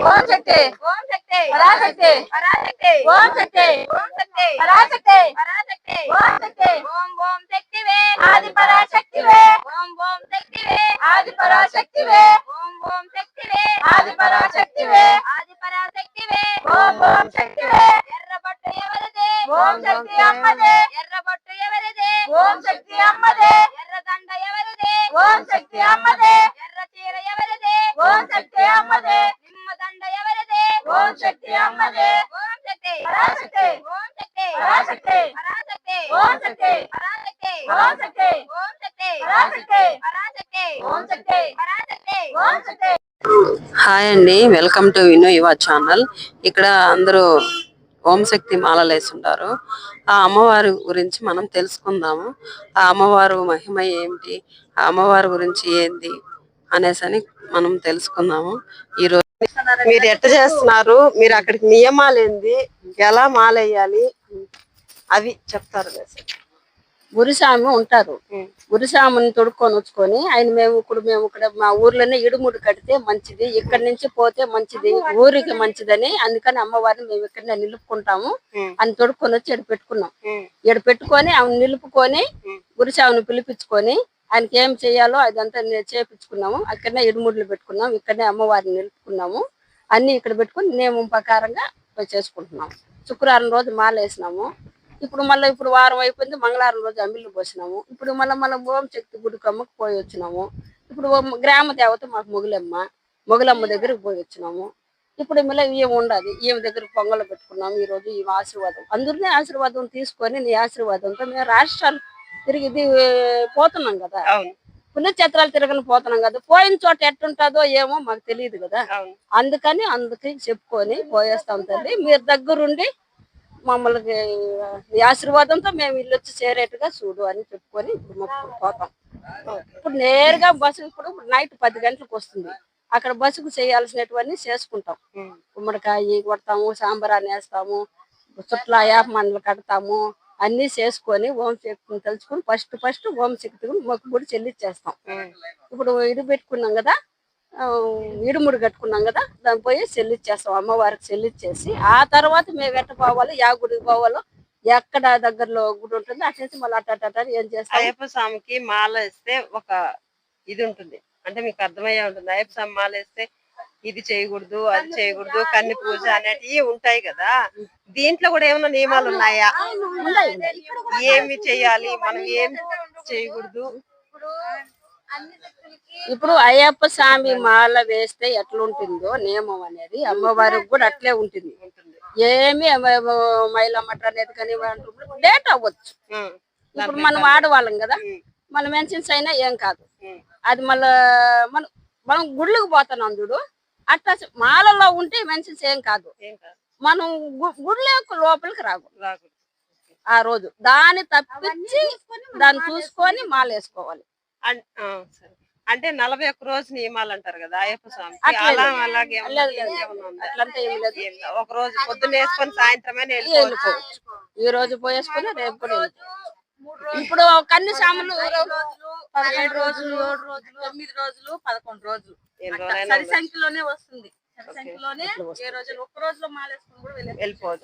ఓం శక్తి ఓం శక్తి పరాశక్తి పరాశక్తి ఓం శక్తి ఓం శక్తి పరాశక్తి పరాశక్తి ఓం శక్తి ఓం ఓం శక్తివే ఆది పరాశక్తివే ఓం ఓం శక్తివే ఆది పరాశక్తివే ఓం ఓం శక్తివే ఆది పరాశక్తివే ఆది పరాశక్తివే ఓం ఓం శక్తివే ఎర్రబట్టు ఎవరిదే ఓం శక్తి అమ్మదే ఎర్రబట్టు ఎవరిదే ఓం శక్తి అమ్మదే ఎర్రదండ ఎవరిదే ఓం శక్తి అమ్మదే ఎర్ర చీర ఎవరిదే ఓం శక్తి అమ్మదే నిమ్మదండ ఎవరిదే ఓం శక్తి అమ్మదే ఓం శక్తి పరాశక్తి ఓం శక్తి పరాశక్తి పరాశక్తి ఓం శక్తి పరాశక్తి ఓం శక్తి ఓం శక్తి పరాశక్తి పరాశక్తి ఓం శక్తి పరాశక్తి ఓం శక్తి. హాయ్ అండి, వెల్కమ్ టు విను యువ ఛానల్. ఇక్కడ అందరూ ఓం శక్తి మాలలు వేసుంటారు. ఆ అమ్మవారి గురించి మనం తెలుసుకుందాము. ఆ అమ్మవారు మహిమ ఏమిటి, ఆ అమ్మవారి గురించి ఏంది అనేసి మనం తెలుసుకుందాము. ఈరోజు మీరు ఎట్ట చేస్తున్నారు, మీరు అక్కడికి నియమాలు ఏంది, ఎలా మాలేయాలి అవి చెప్తారు. గురుస్వామి ఉంటారు. గురుస్వామిని తొడుక్కొని వచ్చుకొని ఆయన మేము ఇక్కడ మా ఊర్లోనే ఇడుముడు కడితే మంచిది, ఇక్కడి నుంచి పోతే మంచిది, ఊరికి మంచిదని అందుకని అమ్మవారిని మేము ఇక్కడనే నిలుపుకుంటాము అని తొడుక్కొని వచ్చి ఇక్కడ పెట్టుకున్నాం. ఇక్కడ పెట్టుకొని ఆమె నిలుపుకొని గురుస్వామిని పిలిపించుకొని ఆయనకి ఏం చేయాలో అదంతా చేపించుకున్నాము. అక్కడనే ఇడుముడులు పెట్టుకున్నాం, ఇక్కడనే అమ్మవారిని నిలుపుకున్నాము. అన్ని ఇక్కడ పెట్టుకుని నియమం ప్రకారంగా చేసుకుంటున్నాం. శుక్రవారం రోజు మాల వేసినాము. ఇప్పుడు వారం అయిపోయింది, మంగళవారం రోజు అమ్మిళ్ళు పోసినాము. ఇప్పుడు మళ్ళీ ఓం శక్తి గుడికి అమ్మకు పోయి వచ్చినాము. ఇప్పుడు గ్రామ దేవత మాకు మొగలమ్మ దగ్గరికి పోయి వచ్చినాము. ఇప్పుడు మళ్ళీ ఈమె ఉండదు, ఈమె దగ్గర పొంగలు పెట్టుకున్నాము. ఈ రోజు ఈమె ఆశీర్వాదం, అందరినీ ఆశీర్వాదం తీసుకొని నీ ఆశీర్వాదంతో మేము రాష్ట్రాలు తిరిగి పోతున్నాం కదా, పుణ్యక్షేత్రాలు తిరగని పోతున్నాం కదా. పోయిన చోట ఎట్టుంటుందో ఏమో మాకు తెలియదు కదా, అందుకని చెప్పుకొని పోయేస్తాం తల్లి. మీరు దగ్గరుండి మమ్మల్ని ఆశీర్వాదంతో మేము ఇల్లు వచ్చి చేరేట్టుగా చూడు అని చెప్పుకొని ఇప్పుడు మొక్కులు పోతాం. ఇప్పుడు నేరుగా బస్సు ఇప్పుడు నైట్ 10 గంటలకు వస్తుంది. అక్కడ బస్సుకు చేయాల్సినటువన్నీ చేసుకుంటాం. గుమ్మడికాయ కొడతాము, సాంబారాన్ని వేస్తాము, చుట్ల యాప మండలు కడతాము, అన్ని చేసుకొని ఓం శక్తిని తలుచుకొని ఫస్ట్ ఓం శక్తిని మొక్కుబడి చెల్లిచ్చేస్తాం. ఇప్పుడు ఇది పెట్టుకున్నాం కదా, ఇడుముడు కట్టుకున్నాం కదా, దాన్ని పోయి చెల్లిచ్చేస్తాం, అమ్మవారికి చెల్లిచ్చేసి ఆ తర్వాత మేము ఎట్ట పోవాలో, యా గుడికి పోవాలో, ఎక్కడ దగ్గరలో గుడి ఉంటుందో అట్లా మళ్ళీ అట్ట ఏం చేస్తాం. అయ్యప్ప స్వామికి మాల వేస్తే ఒక ఇది ఉంటుంది, అంటే మీకు అర్థమయ్యే ఉంటుంది. అయ్యప్ప స్వామి మాల వేస్తే ఇది చేయకూడదు, అది చేయకూడదు, కన్ని పూజ అనేటివి ఉంటాయి కదా. దీంట్లో కూడా ఏమైనా నియమాలు ఉన్నాయా, ఏమి చెయ్యాలి, మనం ఏం చేయకూడదు? ఇప్పుడు అయ్యప్ప స్వామి మాల వేస్తే ఎట్లుంటుందో నియమం అనేది అమ్మవారికి కూడా అట్లే ఉంటుంది. ఏమి మైలమ్మట అనేది కానీ లేట్ అవ్వచ్చు. ఇప్పుడు మనం ఆడవాళ్ళం కదా, మన మెన్షన్స్ అయినా ఏం కాదు. అది మనం గుళ్ళకి పోతున్నాం చూడు, అట్లా మాలలో ఉంటే మెన్షన్స్ ఏం కాదు. మనం గుళ్ళకి లోపలికి రాకూడదు ఆ రోజు. దాన్ని తప్పించి దాన్ని చూసుకొని మాల వేసుకోవాలి. అంటే 41 రోజు నియమాలు అంటారు కదా అయ్యప్ప స్వామి, ఒక రోజు పొద్దున్న వేసుకొని సాయంత్రమే వెళ్ళిపోవచ్చు. ఈ రోజు పోయేసుకొని రేపు కూడా ఇప్పుడు కన్ని సాములు 15 రోజులు, 7 రోజులు, 9 రోజులు, 11 రోజులు సరి సంఖ్యలోనే వస్తుంది.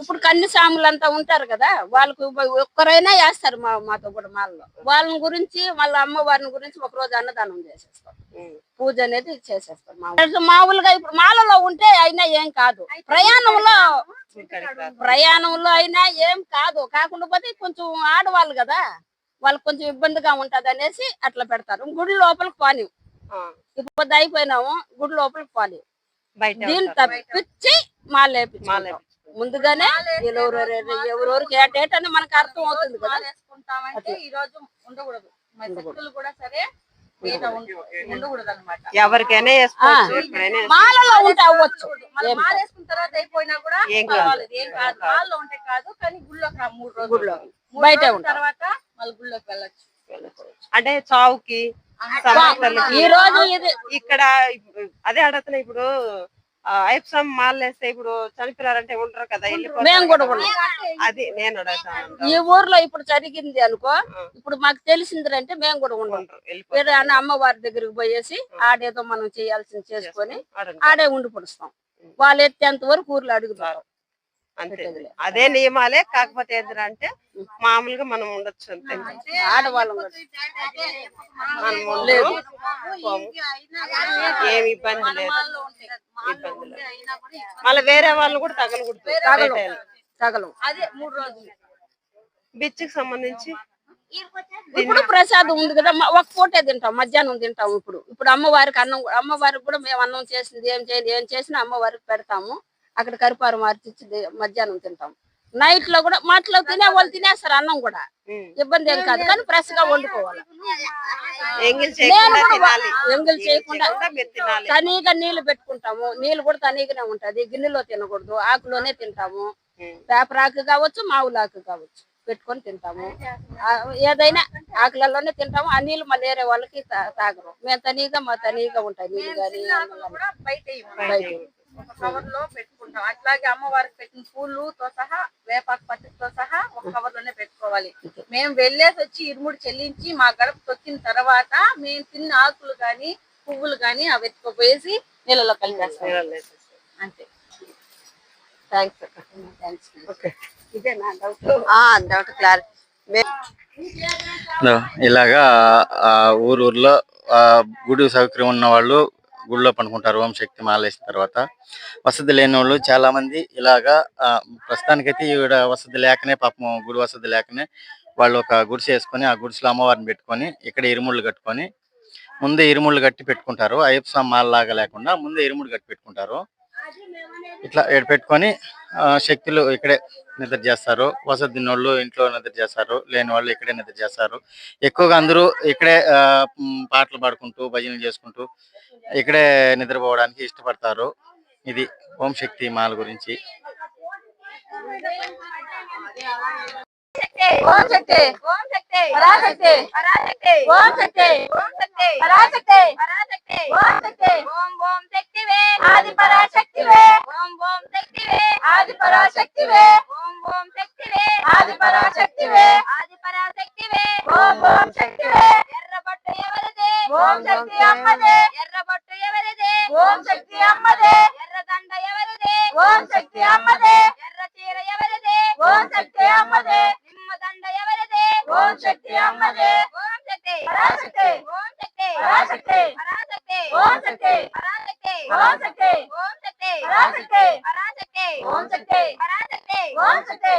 ఇప్పుడు కన్ని సాములు అంతా ఉంటారు కదా, వాళ్ళకు ఒక్కరైనా వేస్తారు మాతో కూడా మాలలో. వాళ్ళని గురించి వాళ్ళ అమ్మవారిని గురించి ఒక రోజు అన్నదానం చేసేస్తాం, పూజ అనేది చేసేస్తాం. మామూలుగా ఇప్పుడు మాలలో ఉంటే అయినా ఏం కాదు, ప్రయాణంలో అయినా ఏం కాదు. కాకుండా పోతే కొంచెం ఆడవాళ్ళు కదా, వాళ్ళకి కొంచెం ఇబ్బందిగా ఉంటది అనేసి అట్లా పెడతారు. గుడి లోపలికి పోని, ఇప్పుడు అయిపోయినాము, గుడి లోపలికి పోని. దీన్ని తప్పించి మాలేపించాలి ముందుగానే. ఎవరెవరికి ఏటేటని మనకు అర్థం అవుతుంది కదా. ఈ రోజు ఉండకూడదు, కూడా సరే ఎవరికైనా మాలలో ఉంటే అవ్వచ్చు. మాల వేసుకున్న తర్వాత అయిపోయినా కూడా ఏం కాదు, మాలలో ఉంటే కాదు. కానీ గుళ్ళోకి 3 రోజులు బయట తర్వాత మళ్ళీ గుళ్ళోకి వెళ్ళచ్చు. అంటే చావుకి ఈ రోజు ఇక్కడ అదే అడుగుతున్నా. ఇప్పుడు అయ్యప్ప స్వామి మాల వేస్తే ఇప్పుడు చనిపోయారంటే ఉంటారు కదా, మేము కూడా అది నేను అడుగుతాను. ఈ ఊర్లో ఇప్పుడు జరిగింది అనుకో, ఇప్పుడు మాకు తెలిసిందంటే మేము కూడా ఉండరు. అమ్మవారి దగ్గరికి పోయేసి ఆడేదో మనం చేయాల్సింది చేసుకొని ఆడే ఉండి పుడుస్తాం. వాళ్ళు ఎత్తేంత వరకు ఊర్లో అడుగుతారు. అంతే, అదే నియమాలే. కాకపోతే ఏంటంటే మామూలుగా మనం ఉండొచ్చు అంతే. ఆడవాళ్ళం మనం లేదు, ఏమి ఇబ్బంది లేదు. మళ్ళీ వేరే వాళ్ళు కూడా తగలకూడదు. తగలం. అదే 3 రోజులు బిచ్చికి సంబంధించి ఇప్పుడు ప్రసాదం ఉంది కదా, ఒక పూటే తింటాం, మధ్యాహ్నం తింటాం. ఇప్పుడు అమ్మవారికి అమ్మవారికి కూడా మేము అన్నం చేసింది ఏం చేసినా అమ్మవారికి పెడతాము. అక్కడ కరిపారు మార్చి మధ్యాహ్నం తింటాం. నైట్ లో కూడా మాటలో తినే వాళ్ళు తినేస్తారు అన్నం కూడా, ఇబ్బంది ఏం కాదు. కానీ ఫ్రెష్ గా వండుకోవాలి. ఎంగిల్ చేయకుండా తనీగా నీళ్లు పెట్టుకుంటాము. నీళ్లు కూడా తనీగానే ఉంటది, గిన్నెలో తినకూడదు, ఆకులోనే తింటాము. పేపర్ ఆకు కావచ్చు, మామూలు ఆకు కావచ్చు, పెట్టుకొని తింటాము. ఏదైనా ఆకులలోనే తింటాము. ఆ నీళ్లు మళ్ళీ వేరే వాళ్ళకి తాగరు. మేము తనీగా ఉంటాయి నీళ్ళు కానీ బయట ఒక కవర్ లో పెట్టుకుంటాం. అట్లాగే అమ్మవారికి పెట్టిన పూలుతో సహా వేపాకు పత్తితో సహా ఒక కవర్ లోనే పెట్టుకోవాలి. మేము వెళ్ళేసి వచ్చి ఇరుముడు చెల్లించి మా గడప తొక్కిన తర్వాత మేము తిన్న ఆకులు గాని పువ్వులు గాని అవి ఎత్తుకుపోయేసి నీళ్ళలో కలిపేస్తాం అంతే. థ్యాంక్స్. ఇదే నా డౌట్ క్లారిటీ. ఇలాగా ఊర్లో గుడి సౌకర్యం ఉన్న వాళ్ళు గుడిలో పండుకుంటారు ఓం శక్తి మాల వేసిన తర్వాత. వసతి లేని వాళ్ళు చాలా మంది ఇలాగా ప్రస్తుతానికైతే ఈవిడ వసతి లేకనే, పాపం గుడి వసతి లేకనే వాళ్ళు ఒక గుడిసె వేసుకొని ఆ గుడిసెలో అమ్మవారిని పెట్టుకొని ఇక్కడ ఇరుముళ్ళు కట్టుకొని ముందే ఇరుముళ్ళు కట్టి పెట్టుకుంటారు. అయ్యప్ప స్వామి మాల లాగా లేకుండా ముందే ఇరుముళ్ళు కట్టి పెట్టుకుంటారు. ఇట్లా పెట్టుకొని శక్తులు ఇక్కడే నిద్ర చేస్తారు. వసతి వాళ్ళు ఇంట్లో నిద్ర చేస్తారు, లేని వాళ్ళు ఇక్కడే నిద్ర చేస్తారు. ఎక్కువగా అందరూ ఇక్కడే పాటలు పాడుకుంటూ భజనలు చేసుకుంటూ ఇక్కడే నిద్రపోవడానికి ఇష్టపడతారు. ఇది ఓం శక్తి మాల గురించి. ఓం శక్తి ఓం శక్తి పరాశక్తి పరాశక్తి ఓం శక్తి ఓం శక్తి పరాశక్తి పరాశక్తి ఓం శక్తి ఓం ఓం శక్తివే ఆది పరాశక్తివే ఓం ఓం శక్తివే ఆది పరాశక్తివే ఓం ఓం శక్తివే ఆది పరాశక్తివే ఆది పరాశక్తివే ఓం ఓం శక్తివే ఎర్రబట్టు ఎవరిదే ఓం శక్తి అమ్మదే ఎర్రబట్టు ఎవరిదే ఓం శక్తి అమ్మదే ఎర్రదండ ఎవరిదే ఓం శక్తి అమ్మదే ఎర్ర చీర ఎవరిదే ఓం శక్తి అమ్మదే దండ ఎవరిదే ఓం శక్తి అమ్మదే ఓం శక్తి పరాశక్తి ఓం శక్తి పరాశక్తి పరాశక్తి ఓం శక్తి పరాశక్తి ఓం శక్తి